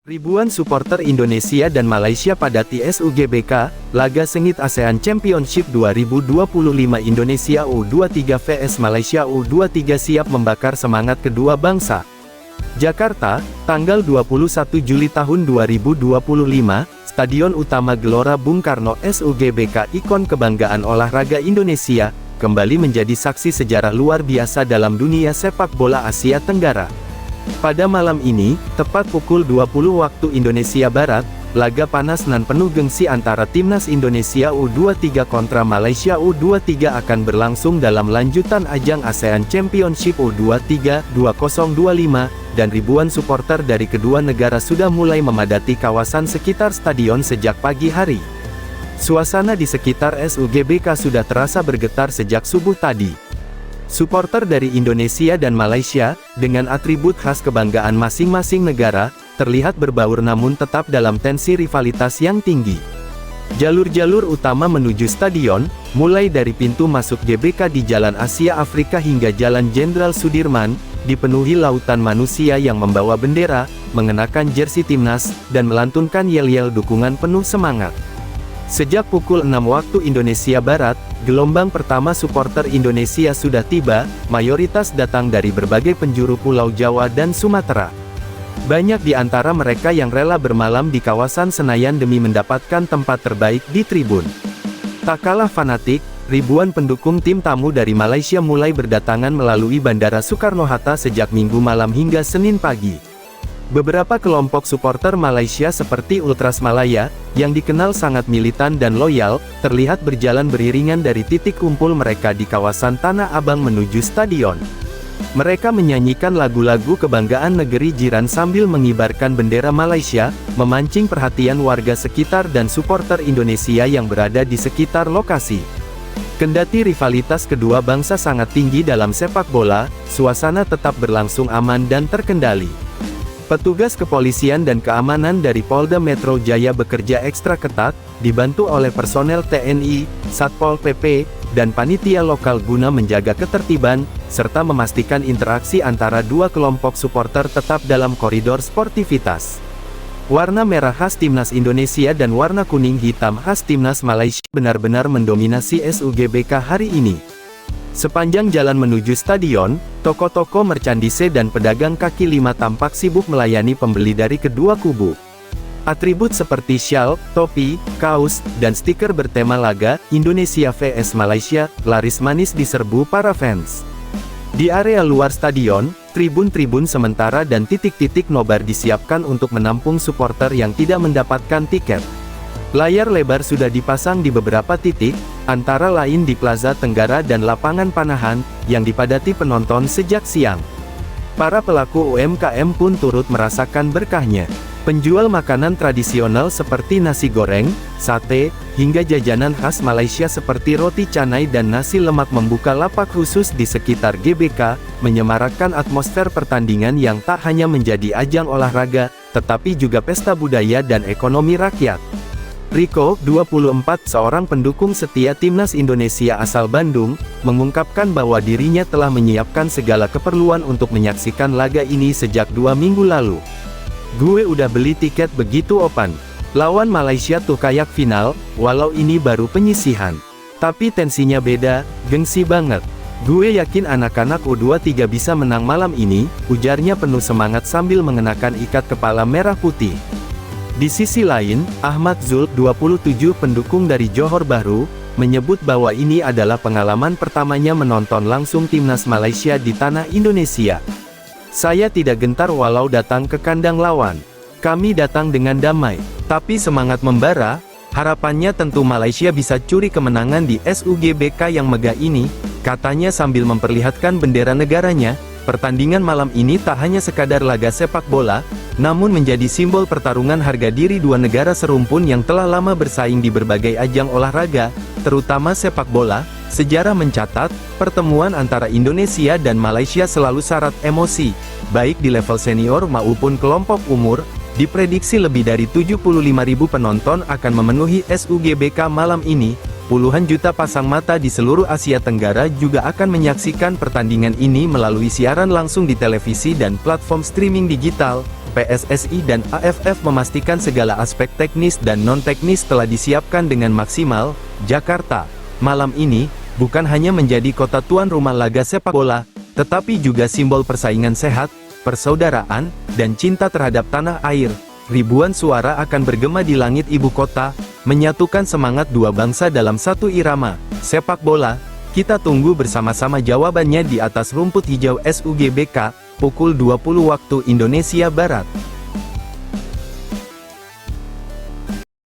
Ribuan supporter Indonesia dan Malaysia padati SUGBK, laga sengit ASEAN Championship 2025 Indonesia U23 vs Malaysia U23 siap membakar semangat kedua bangsa. Jakarta, tanggal 21 Juli tahun 2025, Stadion Utama Gelora Bung Karno SUGBK ikon kebanggaan olahraga Indonesia, kembali menjadi saksi sejarah luar biasa dalam dunia sepak bola Asia Tenggara. Pada malam ini, tepat pukul 20 waktu Indonesia Barat, laga panas nan penuh gengsi antara Timnas Indonesia U23 kontra Malaysia U23 akan berlangsung dalam lanjutan ajang ASEAN Championship U23 2025, dan ribuan supporter dari kedua negara sudah mulai memadati kawasan sekitar stadion sejak pagi hari. Suasana di sekitar SUGBK sudah terasa bergetar sejak subuh tadi. Supporter dari Indonesia dan Malaysia, dengan atribut khas kebanggaan masing-masing negara, terlihat berbaur namun tetap dalam tensi rivalitas yang tinggi. Jalur-jalur utama menuju stadion, mulai dari pintu masuk GBK di Jalan Asia Afrika hingga Jalan Jenderal Sudirman, dipenuhi lautan manusia yang membawa bendera, mengenakan jersey timnas, dan melantunkan yel-yel dukungan penuh semangat. Sejak pukul 6 waktu Indonesia Barat, gelombang pertama supporter Indonesia sudah tiba, mayoritas datang dari berbagai penjuru Pulau Jawa dan Sumatera. Banyak di antara mereka yang rela bermalam di kawasan Senayan demi mendapatkan tempat terbaik di tribun. Tak kalah fanatik, ribuan pendukung tim tamu dari Malaysia mulai berdatangan melalui Bandara Soekarno-Hatta sejak Minggu malam hingga Senin pagi. Beberapa kelompok supporter Malaysia seperti Ultras Malaya, yang dikenal sangat militan dan loyal, terlihat berjalan beriringan dari titik kumpul mereka di kawasan Tanah Abang menuju stadion. Mereka menyanyikan lagu-lagu kebanggaan negeri jiran sambil mengibarkan bendera Malaysia, memancing perhatian warga sekitar dan supporter Indonesia yang berada di sekitar lokasi. Kendati rivalitas kedua bangsa sangat tinggi dalam sepak bola, suasana tetap berlangsung aman dan terkendali. Petugas kepolisian dan keamanan dari Polda Metro Jaya bekerja ekstra ketat, dibantu oleh personel TNI, Satpol PP, dan panitia lokal guna menjaga ketertiban, serta memastikan interaksi antara dua kelompok supporter tetap dalam koridor sportivitas. Warna merah khas Timnas Indonesia dan warna kuning hitam khas Timnas Malaysia benar-benar mendominasi SUGBK hari ini. Sepanjang jalan menuju stadion, toko-toko merchandise dan pedagang kaki lima tampak sibuk melayani pembeli dari kedua kubu. Atribut seperti syal, topi, kaos, dan stiker bertema laga Indonesia vs Malaysia laris manis diserbu para fans. Di area luar stadion, tribun-tribun sementara dan titik-titik nobar disiapkan untuk menampung supporter yang tidak mendapatkan tiket. Layar lebar sudah dipasang di beberapa titik, antara lain di Plaza Tenggara dan Lapangan Panahan, yang dipadati penonton sejak siang. Para pelaku UMKM pun turut merasakan berkahnya. Penjual makanan tradisional seperti nasi goreng, sate, hingga jajanan khas Malaysia seperti roti canai dan nasi lemak membuka lapak khusus di sekitar GBK, menyemarakkan atmosfer pertandingan yang tak hanya menjadi ajang olahraga, tetapi juga pesta budaya dan ekonomi rakyat. Rico, 24, seorang pendukung setia Timnas Indonesia asal Bandung, mengungkapkan bahwa dirinya telah menyiapkan segala keperluan untuk menyaksikan laga ini sejak 2 minggu lalu. "Gue udah beli tiket begitu opan. Lawan Malaysia tuh kayak final, walau ini baru penyisihan. Tapi tensinya beda, gengsi banget. Gue yakin anak-anak U23 bisa menang malam ini," ujarnya penuh semangat sambil mengenakan ikat kepala merah putih. Di sisi lain, Ahmad Zul, 27, pendukung dari Johor Bahru, menyebut bahwa ini adalah pengalaman pertamanya menonton langsung Timnas Malaysia di tanah Indonesia. "Saya tidak gentar walau datang ke kandang lawan. Kami datang dengan damai, tapi semangat membara. Harapannya tentu Malaysia bisa curi kemenangan di SUGBK yang megah ini," katanya sambil memperlihatkan bendera negaranya. Pertandingan malam ini tak hanya sekadar laga sepak bola, namun menjadi simbol pertarungan harga diri dua negara serumpun yang telah lama bersaing di berbagai ajang olahraga, terutama sepak bola. Sejarah mencatat, pertemuan antara Indonesia dan Malaysia selalu syarat emosi, baik di level senior maupun kelompok umur. Diprediksi lebih dari 75.000 penonton akan memenuhi SUGBK malam ini. Puluhan juta pasang mata di seluruh Asia Tenggara juga akan menyaksikan pertandingan ini melalui siaran langsung di televisi dan platform streaming digital. PSSI dan AFF memastikan segala aspek teknis dan non-teknis telah disiapkan dengan maksimal. Jakarta, malam ini, bukan hanya menjadi kota tuan rumah laga sepak bola, tetapi juga simbol persaingan sehat, persaudaraan, dan cinta terhadap tanah air. Ribuan suara akan bergema di langit ibu kota, menyatukan semangat dua bangsa dalam satu irama. Sepak bola, kita tunggu bersama-sama jawabannya di atas rumput hijau SUGBK, pukul 20 waktu Indonesia Barat.